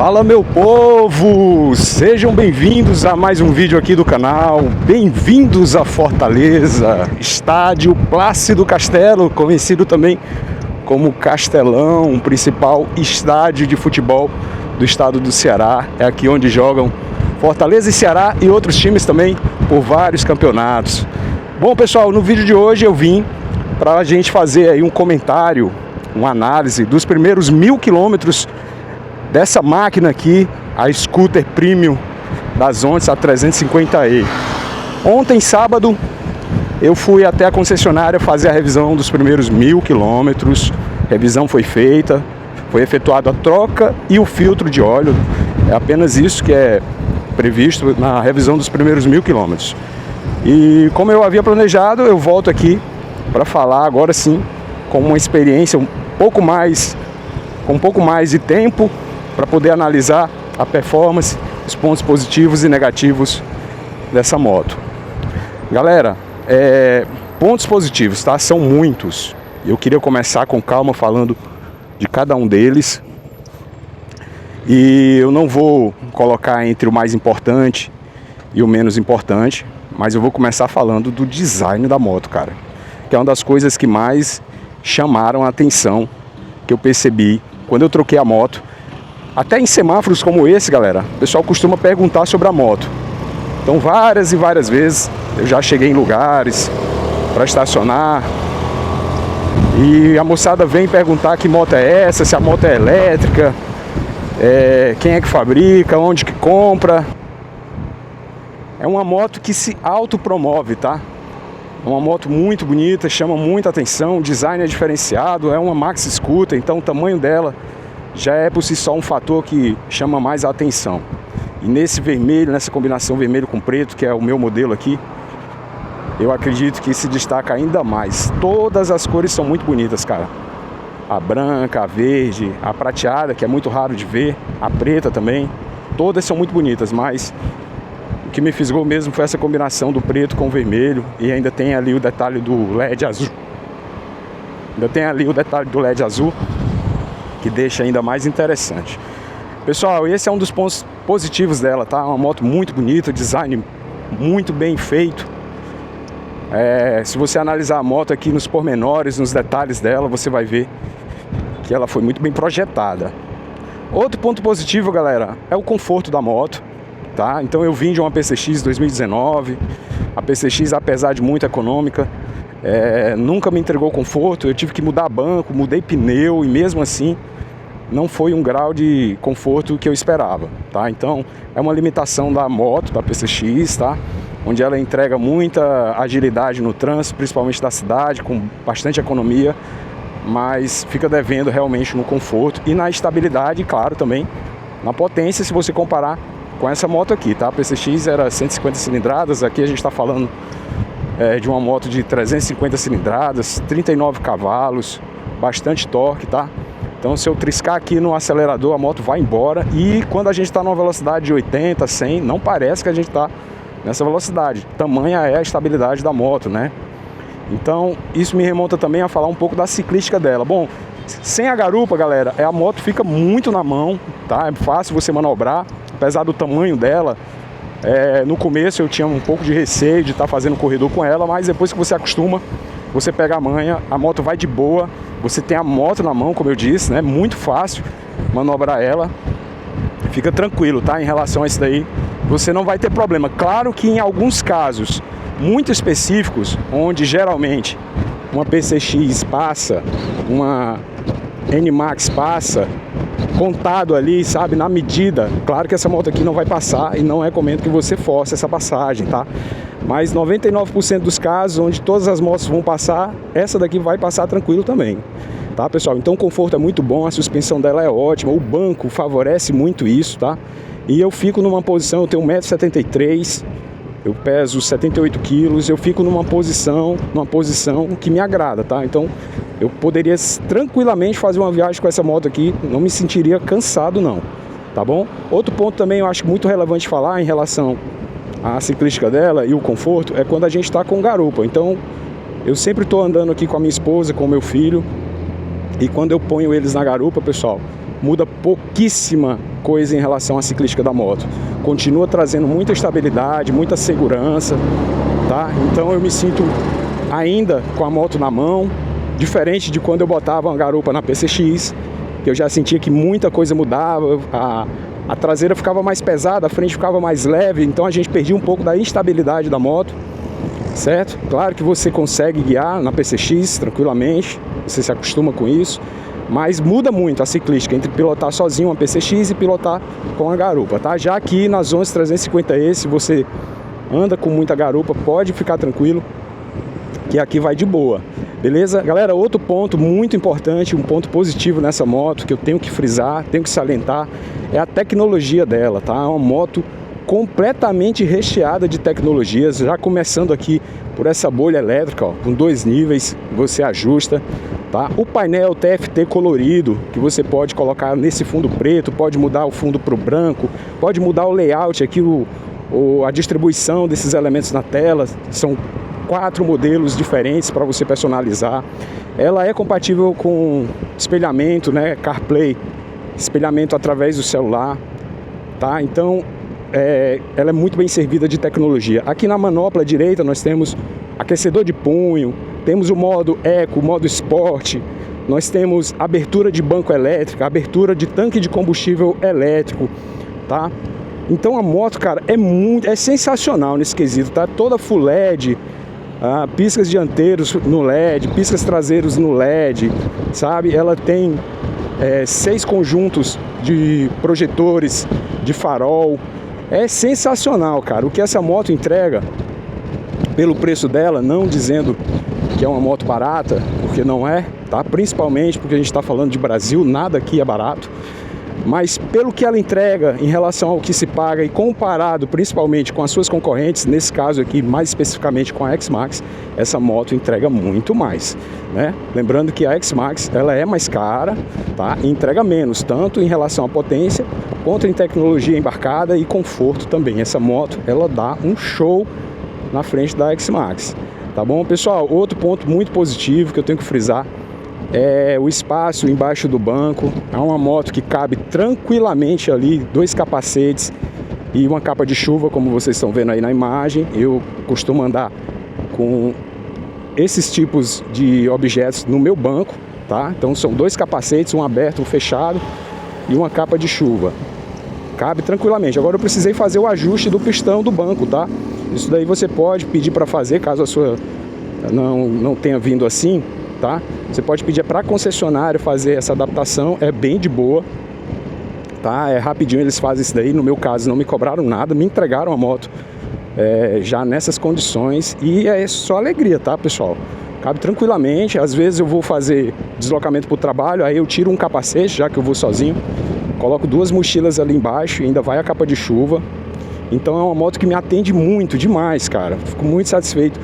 Fala, meu povo, sejam bem-vindos a mais um vídeo aqui do canal. Bem-vindos a Fortaleza, estádio Plácido Castelo, conhecido também como Castelão, o principal estádio de futebol do estado do Ceará. É aqui onde jogam Fortaleza e Ceará e outros times também por vários campeonatos. Bom, pessoal, no vídeo de hoje eu vim para a gente fazer aí um comentário, uma análise dos primeiros 1000 quilômetros dessa máquina aqui, a Scooter Premium das Ondas, a 350e. Ontem, sábado, eu fui até a concessionária fazer a revisão dos primeiros 1000 quilômetros. A revisão foi feita, foi efetuada a troca e o filtro de óleo. É apenas isso que é previsto na revisão dos primeiros 1000 quilômetros. E como eu havia planejado, eu volto aqui para falar agora sim, com uma experiência com um pouco mais de tempo, para poder analisar a performance, os pontos positivos e negativos dessa moto. Galera, pontos positivos, tá? São muitos. Eu queria começar com calma falando de cada um deles. E eu não vou colocar entre o mais importante e o menos importante, mas eu vou começar falando do design da moto, cara. Que é uma das coisas que mais chamaram a atenção, que eu percebi quando eu troquei a moto. Até em semáforos como esse, galera, o pessoal costuma perguntar sobre a moto. Então várias e várias vezes eu já cheguei em lugares para estacionar e a moçada vem perguntar que moto é essa, se a moto é elétrica, quem é que fabrica, onde que compra. É uma moto que se autopromove, tá? É uma moto muito bonita, chama muita atenção, o design é diferenciado, é uma maxi scooter, então o tamanho dela já é por si só um fator que chama mais a atenção. E nesse vermelho, nessa combinação vermelho com preto, que é o meu modelo aqui, eu acredito que se destaca ainda mais. Todas as cores são muito bonitas, cara. A branca, a verde, a prateada, que é muito raro de ver, a preta também. Todas são muito bonitas, mas o que me fisgou mesmo foi essa combinação do preto com o vermelho. E ainda tem ali o detalhe do LED azul. Que deixa ainda mais interessante. Pessoal, esse é um dos pontos positivos dela, tá? Uma moto muito bonita, design muito bem feito. Se você analisar a moto aqui nos pormenores, nos detalhes dela, você vai ver que ela foi muito bem projetada. Outro ponto positivo, galera, é o conforto da moto, tá? Então eu vim de uma PCX 2019. A PCX, apesar de muito econômica, nunca me entregou conforto. Eu tive que mudar banco, mudei pneu e mesmo assim não foi um grau de conforto que eu esperava, tá? Então é uma limitação da moto, da PCX, tá? Onde ela entrega muita agilidade no trânsito, principalmente da cidade, com bastante economia, mas fica devendo realmente no conforto e na estabilidade, e claro, também na potência, se você comparar com essa moto aqui, tá? A PCX era 150 cilindradas, aqui a gente está falando de uma moto de 350 cilindradas, 39 cavalos, bastante torque, tá? Então se eu triscar aqui no acelerador, a moto vai embora. E quando a gente está numa velocidade de 80, 100, não parece que a gente está nessa velocidade. Tamanha é a estabilidade da moto, né? Então isso me remonta também a falar um pouco da ciclística dela. Bom, sem a garupa, galera, a moto fica muito na mão, tá? É fácil você manobrar, apesar do tamanho dela. No começo eu tinha um pouco de receio de estar fazendo corredor com ela, mas depois que você acostuma, você pega a manha, a moto vai de boa, você tem a moto na mão, como eu disse, né? Muito fácil manobrar ela, fica tranquilo, tá? Em relação a isso daí, você não vai ter problema. Claro que em alguns casos muito específicos, onde geralmente uma PCX passa, uma NMAX passa, contado ali, sabe, na medida. Claro que essa moto aqui não vai passar e não recomendo que você force essa passagem, tá? Mas 99% dos casos onde todas as motos vão passar, essa daqui vai passar tranquilo também, tá, pessoal? Então o conforto é muito bom, a suspensão dela é ótima, o banco favorece muito isso, tá? E eu fico numa posição, eu tenho 1,73 m, eu peso 78 quilos, eu fico numa posição que me agrada, tá? Então eu poderia tranquilamente fazer uma viagem com essa moto aqui, não me sentiria cansado não, tá bom? Outro ponto também eu acho muito relevante falar em relação à ciclística dela e o conforto, é quando a gente está com garupa. Então eu sempre estou andando aqui com a minha esposa, com o meu filho, e quando eu ponho eles na garupa, pessoal, muda pouquíssima coisa em relação à ciclística da moto. Continua trazendo muita estabilidade, muita segurança, tá? Então eu me sinto ainda com a moto na mão, diferente de quando eu botava uma garupa na PCX, que eu já sentia que muita coisa mudava, a traseira ficava mais pesada, a frente ficava mais leve, então a gente perdia um pouco da instabilidade da moto, certo? Claro que você consegue guiar na PCX tranquilamente, você se acostuma com isso, mas muda muito a ciclística entre pilotar sozinho uma PCX e pilotar com a garupa, tá? Já aqui nas 11350E, se você anda com muita garupa, pode ficar tranquilo, que aqui vai de boa, beleza? Galera, outro ponto muito importante, um ponto positivo nessa moto que eu tenho que frisar, tenho que salientar, é a tecnologia dela, tá? É uma moto completamente recheada de tecnologias, já começando aqui por essa bolha elétrica, ó, com 2 níveis, você ajusta, tá? O painel TFT colorido, que você pode colocar nesse fundo preto, pode mudar o fundo para o branco, pode mudar o layout aqui, a distribuição desses elementos na tela, são 4 modelos diferentes para você personalizar. Ela é compatível com espelhamento, né, CarPlay, espelhamento através do celular, tá? Então ela é muito bem servida de tecnologia. Aqui na manopla direita nós temos aquecedor de punho, temos o modo Eco, o modo Sport, nós temos abertura de banco elétrica, abertura de tanque de combustível elétrico, tá? Então a moto, cara, é sensacional nesse quesito, tá? Toda full LED, piscas dianteiros no LED, piscas traseiros no LED, sabe? Ela tem 6 conjuntos de projetores de farol. É sensacional, cara, o que essa moto entrega pelo preço dela, não dizendo que é uma moto barata, porque não é, tá? Principalmente porque a gente está falando de Brasil, nada aqui é barato. Mas pelo que ela entrega em relação ao que se paga e comparado principalmente com as suas concorrentes, nesse caso aqui mais especificamente com a X-Max, essa moto entrega muito mais, né? Lembrando que a X-Max ela é mais cara, tá? E entrega menos, tanto em relação à potência quanto em tecnologia embarcada e conforto também. Essa moto ela dá um show na frente da X-Max, tá bom, pessoal? Outro ponto muito positivo que eu tenho que frisar é o espaço embaixo do banco. É uma moto que cabe tranquilamente ali 2 capacetes e uma capa de chuva, como vocês estão vendo aí na imagem. Eu costumo andar com esses tipos de objetos no meu banco, tá? Então são 2 capacetes, um aberto, um fechado e uma capa de chuva. Cabe tranquilamente. Agora eu precisei fazer o ajuste do pistão do banco, tá? Isso daí você pode pedir para fazer, caso a sua não tenha vindo assim, tá? Você pode pedir para a concessionária fazer essa adaptação, é bem de boa, tá? É rapidinho, eles fazem isso daí. No meu caso não me cobraram nada, me entregaram a moto já nessas condições e é só alegria, tá, pessoal? Cabe tranquilamente. Às vezes eu vou fazer deslocamento para o trabalho, aí eu tiro um capacete, já que eu vou sozinho, coloco 2 mochilas ali embaixo e ainda vai a capa de chuva. Então é uma moto que me atende muito, demais, cara. Fico muito satisfeito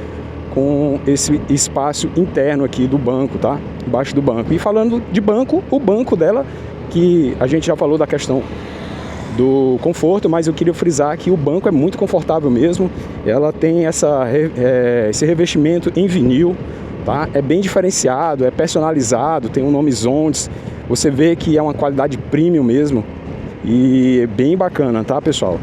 com esse espaço interno aqui do banco, tá? Embaixo do banco. E falando de banco, o banco dela, que a gente já falou da questão do conforto, mas eu queria frisar que o banco é muito confortável mesmo. Ela tem esse revestimento em vinil, tá? É bem diferenciado, é personalizado, tem o nome Zondes. Você vê que é uma qualidade premium mesmo e é bem bacana, tá, pessoal?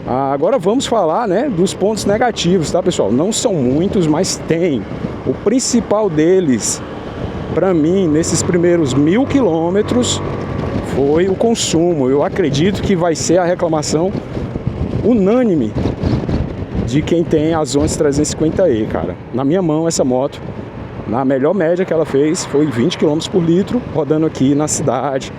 Agora vamos falar, né, dos pontos negativos, tá, pessoal? Não são muitos, mas tem. O principal deles, para mim, nesses primeiros 1000 quilômetros, foi o consumo. Eu acredito que vai ser a reclamação unânime de quem tem as 11350E, cara. Na minha mão, essa moto, na melhor média que ela fez, foi 20 km por litro, rodando aqui na cidade.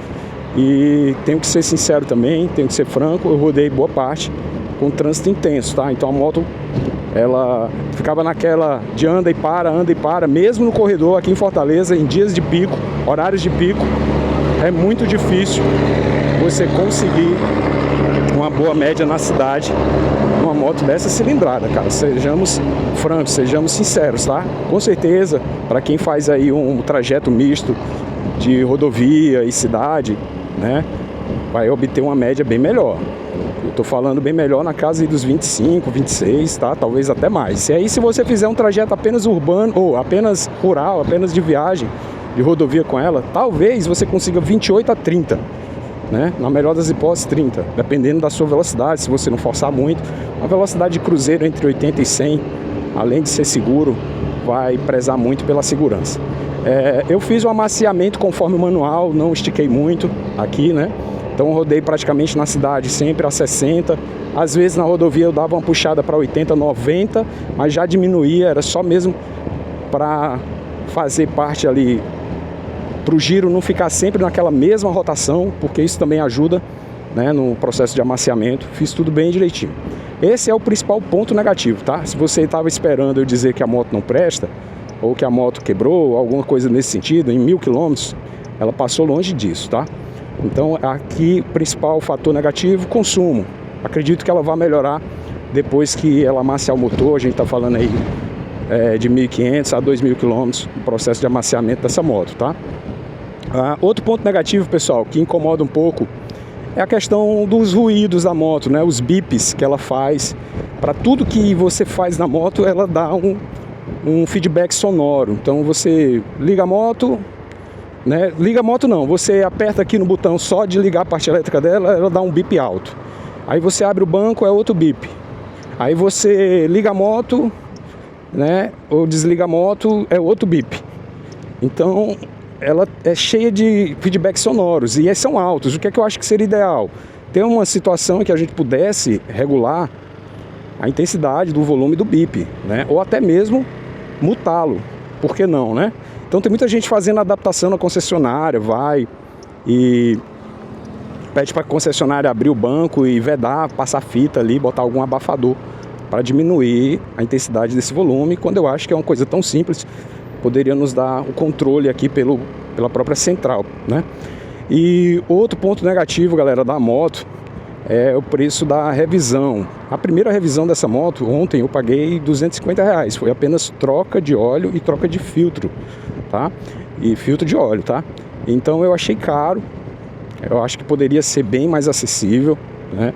E tenho que ser sincero também, tenho que ser franco, eu rodei boa parte com trânsito intenso, tá? Então a moto, ela ficava naquela de anda e para, mesmo no corredor aqui em Fortaleza, em dias de pico, horários de pico, é muito difícil você conseguir uma boa média na cidade numa moto dessa cilindrada, cara. Sejamos francos, sejamos sinceros, tá? Com certeza, para quem faz aí um trajeto misto de rodovia e cidade, né, vai obter uma média bem melhor. Eu tô falando bem melhor na casa dos 25, 26, tá? Talvez até mais. E aí, se você fizer um trajeto apenas urbano, ou apenas rural, apenas de viagem, de rodovia com ela, talvez você consiga 28 a 30, né? Na melhor das hipóteses 30, dependendo da sua velocidade, se você não forçar muito. A velocidade de cruzeiro entre 80 e 100, além de ser seguro, vai prezar muito pela segurança. Eu fiz o amaciamento conforme o manual, não estiquei muito aqui, né? Então eu rodei praticamente na cidade sempre a 60, às vezes na rodovia eu dava uma puxada para 80, 90, mas já diminuía, era só mesmo para fazer parte ali, para o giro não ficar sempre naquela mesma rotação, porque isso também ajuda, né, no processo de amaciamento. Fiz tudo bem direitinho. Esse é o principal ponto negativo, tá? Se você estava esperando eu dizer que a moto não presta, ou que a moto quebrou, alguma coisa nesse sentido, em 1000 km, ela passou longe disso, tá? Então aqui o principal fator negativo, consumo. Acredito que ela vai melhorar depois que ela amaciar o motor. A gente está falando aí de 1.500 a 2.000 km no processo de amaciamento dessa moto, tá? Outro ponto negativo, pessoal, que incomoda um pouco, é a questão dos ruídos da moto, né? Os bips que ela faz. Para tudo que você faz na moto, ela dá um feedback sonoro. Então você liga a moto, né? Liga a moto não, você aperta aqui no botão só de ligar a parte elétrica dela, ela dá um bip alto. Aí você abre o banco, é outro bip. Aí você liga a moto, né? Ou desliga a moto, é outro bip. Então ela é cheia de feedbacks sonoros e esses são altos. O que é que eu acho que seria ideal? Ter uma situação em que a gente pudesse regular a intensidade do volume do bip, né? Ou até mesmo mutá-lo, por que não, né? Então tem muita gente fazendo adaptação na concessionária, vai e pede para a concessionária abrir o banco e vedar, passar fita ali, botar algum abafador para diminuir a intensidade desse volume, quando eu acho que é uma coisa tão simples, poderia nos dar o controle aqui pela própria central, né? E outro ponto negativo, galera, da moto é o preço da revisão. A primeira revisão dessa moto, ontem eu paguei R$250, foi apenas troca de óleo e troca de filtro, tá? E filtro de óleo, tá? Então eu achei caro, eu acho que poderia ser bem mais acessível, né?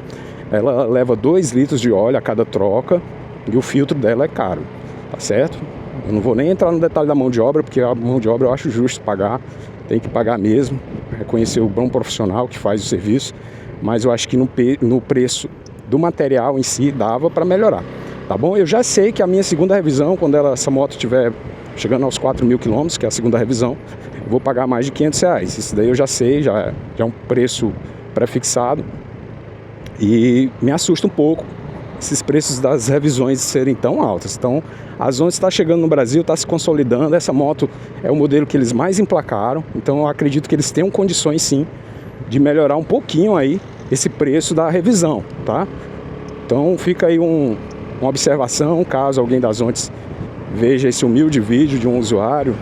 Ela leva 2 litros de óleo a cada troca e o filtro dela é caro, tá certo? Eu não vou nem entrar no detalhe da mão de obra, porque a mão de obra eu acho justo pagar, tem que pagar mesmo, reconhecer o bom profissional que faz o serviço, mas eu acho que no preço do material em si dava para melhorar, tá bom? Eu já sei que a minha segunda revisão, quando essa moto estiver chegando aos 4.000 km, que é a segunda revisão, eu vou pagar mais de R$500. Isso daí eu já sei, já é um preço pré-fixado e me assusta um pouco esses preços das revisões serem tão altas. Então, a Zontes está chegando no Brasil, está se consolidando. Essa moto é o modelo que eles mais emplacaram. Então, eu acredito que eles tenham condições, sim, de melhorar um pouquinho aí esse preço da revisão, tá? Então, fica aí uma observação, caso alguém da Zontes veja esse humilde vídeo de um usuário.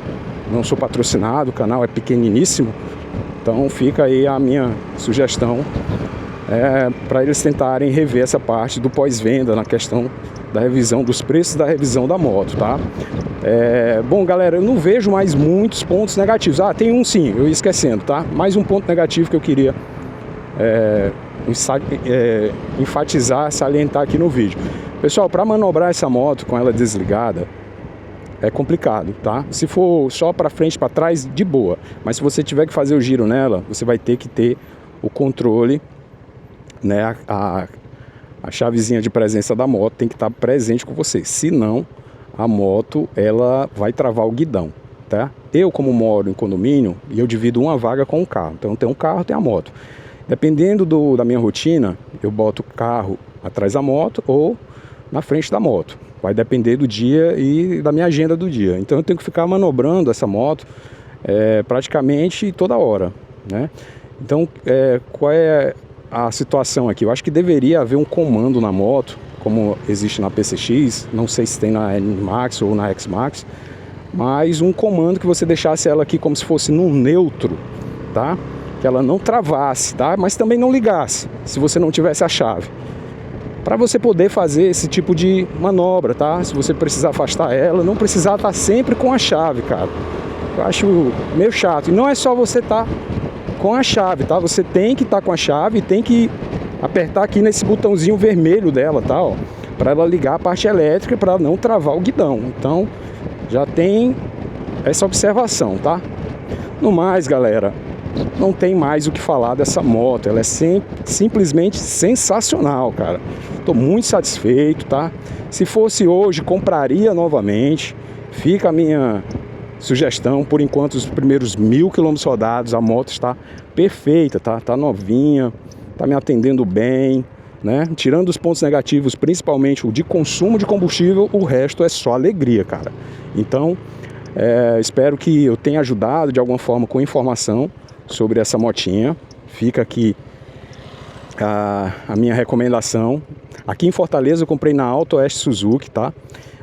Não sou patrocinado, o canal é pequeniníssimo. Então, fica aí a minha sugestão para eles tentarem rever essa parte do pós-venda na questão da revisão, dos preços da revisão da moto, tá? Bom, galera, eu não vejo mais muitos pontos negativos. Tem um sim, eu ia esquecendo, tá? Mais um ponto negativo que eu queria enfatizar, salientar aqui no vídeo. Pessoal, para manobrar essa moto com ela desligada é complicado, tá? Se for só para frente, para trás, de boa. Mas se você tiver que fazer o giro nela, você vai ter que ter o controle, né? A chavezinha de presença da moto tem que estar presente com você, senão a moto ela vai travar o guidão, tá? Eu, como moro em condomínio, e eu divido uma vaga com um carro, então tem um carro, tem a moto. Dependendo da minha rotina, eu boto o carro atrás da moto ou na frente da moto, vai depender do dia e da minha agenda do dia. Então eu tenho que ficar manobrando essa moto praticamente toda hora, né? Então qual é a situação aqui? Eu acho que deveria haver um comando na moto, como existe na PCX, não sei se tem na NMAX ou na X-Max, mas um comando que você deixasse ela aqui como se fosse num neutro, tá? Que ela não travasse, tá? Mas também não ligasse, se você não tivesse a chave. Para você poder fazer esse tipo de manobra, tá? Se você precisar afastar ela, não precisar estar sempre com a chave, cara. Eu acho meio chato. E não é só você estar com a chave, tá? Você tem que estar com a chave e tem que apertar aqui nesse botãozinho vermelho dela, tá? Ó, para ela ligar a parte elétrica, para não travar o guidão. Então, já tem essa observação, tá? No mais, galera, não tem mais o que falar dessa moto. Ela é simplesmente sensacional, cara. Tô muito satisfeito, tá? Se fosse hoje, compraria novamente. Fica a minha sugestão. Por enquanto, os primeiros 1000 quilômetros rodados, a moto está perfeita, tá? Tá novinha, tá me atendendo bem, né? Tirando os pontos negativos, principalmente o de consumo de combustível, o resto é só alegria, cara. Então, espero que eu tenha ajudado de alguma forma com informação sobre essa motinha. Fica aqui a minha recomendação. Aqui em Fortaleza eu comprei na Auto Oeste Suzuki, tá?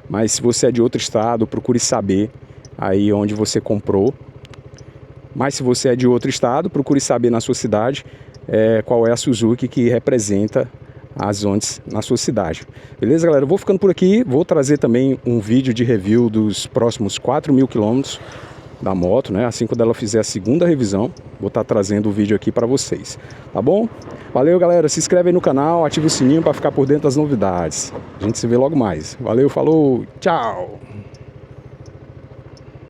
Mas se você é de outro estado, procure saber aí onde você comprou. Mas se você é de outro estado, procure saber na sua cidade qual é a Suzuki que representa as Ondas na sua cidade. Beleza, galera? Eu vou ficando por aqui. Vou trazer também um vídeo de review dos próximos 4.000 quilômetros da moto, né? Assim, quando ela fizer a segunda revisão, vou estar trazendo o vídeo aqui para vocês, tá bom? Valeu, galera. Se inscreve aí no canal, ativa o sininho para ficar por dentro das novidades. A gente se vê logo mais. Valeu, falou, tchau!